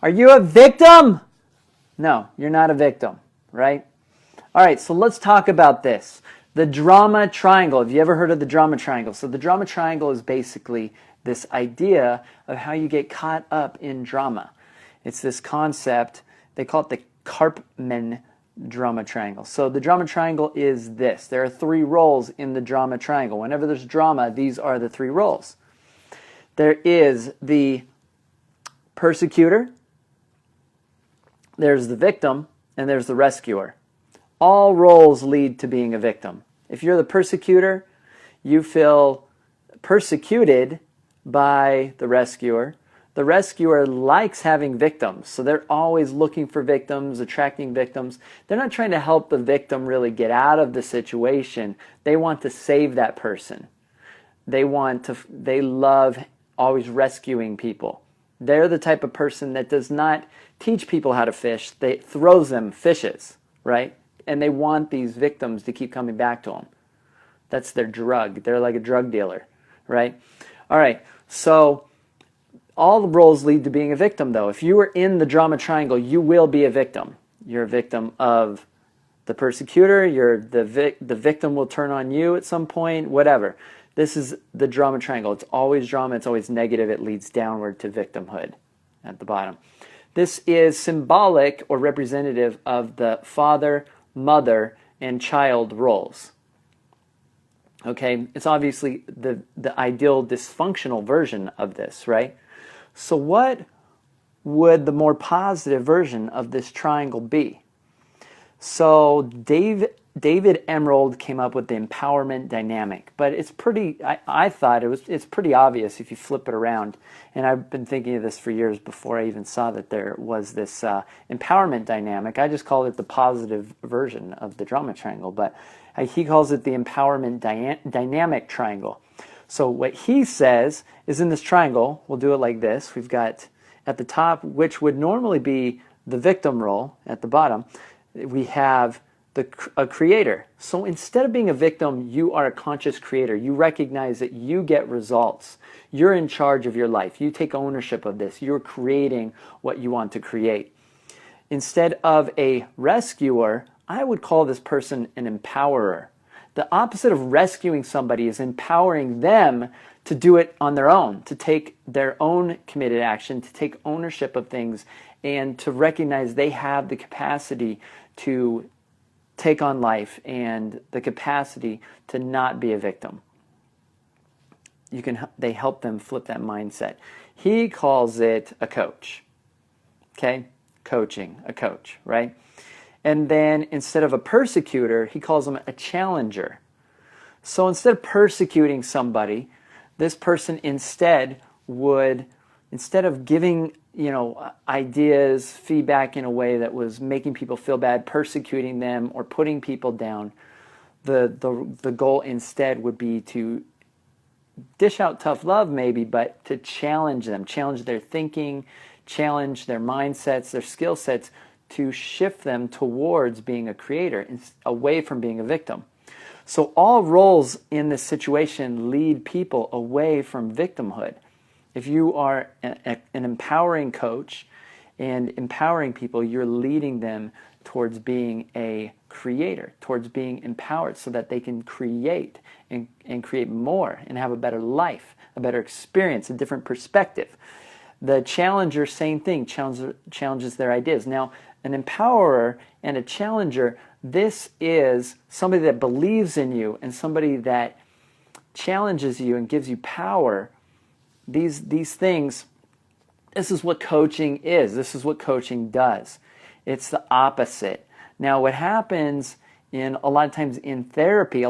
Are you a victim? No, you're not a victim, right? All right, so let's talk about this. The drama triangle. Have you ever heard of the drama triangle? So the drama triangle is basically this idea of how you get caught up in drama. It's this concept, they call it the Karpman drama triangle. So the drama triangle is this. There are 3 roles in the drama triangle. Whenever there's drama, these are the 3 roles. There is the persecutor, there's the victim, and there's the rescuer. All roles lead to being a victim. If you're the persecutor, you feel persecuted by the rescuer. The rescuer likes having victims, so they're always looking for victims, attracting victims. They're not trying to help the victim really get out of the situation. They want to save that person. They love always rescuing people. They're the type of person that does not teach people how to fish. They throws them fishes, right? And they want these victims to keep coming back to them. That's their drug. They're like a drug dealer, right? All right, so all the roles lead to being a victim, though. If you are in the drama triangle, you will be a victim. You're a victim of the persecutor. The victim will turn on you at some point, whatever. This is the drama triangle. It's always drama. It's always negative. It leads downward to victimhood at the bottom. This is symbolic or representative of the father, mother, and child roles. Okay, it's obviously the ideal dysfunctional version of this, right? So what would the more positive version of this triangle be? So David Emerald came up with the empowerment dynamic, but it's pretty, I thought it's pretty obvious if you flip it around. And I've been thinking of this for years before I even saw that there was this empowerment dynamic. I just called it the positive version of the drama triangle, but he calls it the empowerment dynamic triangle. So what he says is in this triangle, we'll do it like this. We've got at the top, which would normally be the victim role. At the bottom, we have a creator. So instead of being a victim, you are a conscious creator. You recognize that you get results. You're in charge of your life. You take ownership of this. You're creating what you want to create. Instead of a rescuer, I would call this person an empowerer. The opposite of rescuing somebody is empowering them to do it on their own, to take their own committed action, to take ownership of things, and to recognize they have the capacity to take on life and the capacity to not be a victim. They help them flip that mindset. He calls it a coach. Okay? Coaching, a coach, right? And then instead of a persecutor, he calls them a challenger. So instead of persecuting somebody, this person instead of giving, ideas, feedback in a way that was making people feel bad, persecuting them or putting people down, the goal instead would be to dish out tough love maybe, but to challenge them, challenge their thinking, challenge their mindsets, their skill sets, to shift them towards being a creator, away from being a victim. So all roles in this situation lead people away from victimhood. If you are an empowering coach and empowering people, you're leading them towards being a creator, towards being empowered so that they can create and create more and have a better life, a better experience, a different perspective. The challenger, same thing, challenges their ideas. Now, an empowerer and a challenger, this is somebody that believes in you and somebody that challenges you and gives you power. These things, this is what coaching is. This is what coaching does. It's the opposite. Now, what happens a lot of times in therapy,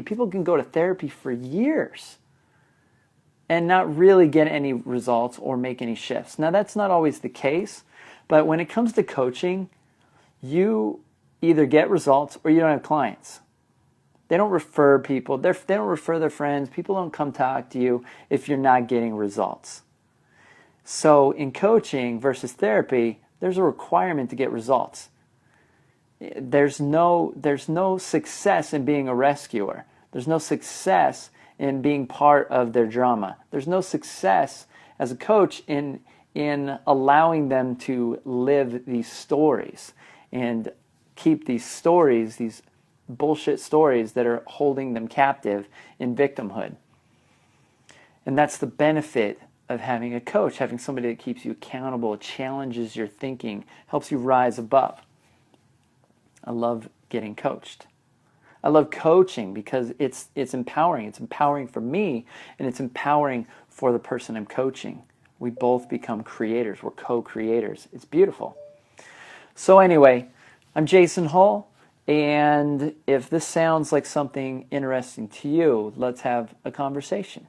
people can go to therapy for years and not really get any results or make any shifts. Now, that's not always the case, but when it comes to coaching, you either get results or you don't have clients. They don't refer people. They don't refer their friends. People don't come talk to you if you're not getting results. So in coaching versus therapy, there's a requirement to get results. There's no success in being a rescuer. There's no success in being part of their drama. There's no success as a coach in in allowing them to live these stories and keep these stories, these bullshit stories that are holding them captive in victimhood. And that's the benefit of having a coach, having somebody that keeps you accountable, challenges your thinking, helps you rise above. I love getting coached. I love coaching because it's empowering. It's empowering for me, and it's empowering for the person I'm coaching. We both become creators. We're co-creators. It's beautiful. So anyway, I'm Jason Hull, and if this sounds like something interesting to you, let's have a conversation.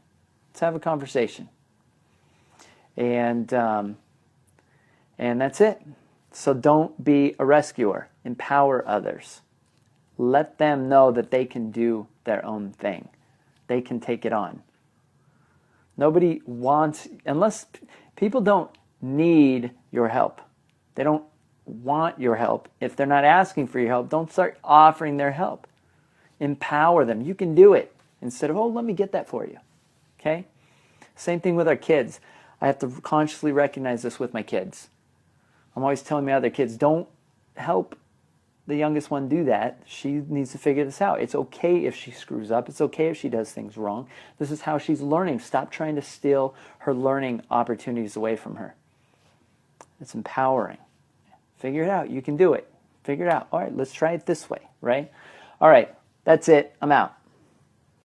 Let's have a conversation. And that's it. So don't be a rescuer. Empower others. Let them know that they can do their own thing. They can take it on. Nobody wants, unless people don't need your help. They don't want your help. If they're not asking for your help, don't start offering their help. Empower them. You can do it. Instead of, oh, let me get that for you. Okay? Same thing with our kids. I have to consciously recognize this with my kids. I'm always telling my other kids, don't help the youngest one do that. She needs to figure this out. It's okay if she screws up. It's okay if she does things wrong. This is how she's learning. Stop trying to steal her learning opportunities away from her. It's empowering. Figure it out. You can do it. Figure it out. All right, let's try it this way, right? All right, that's it. I'm out.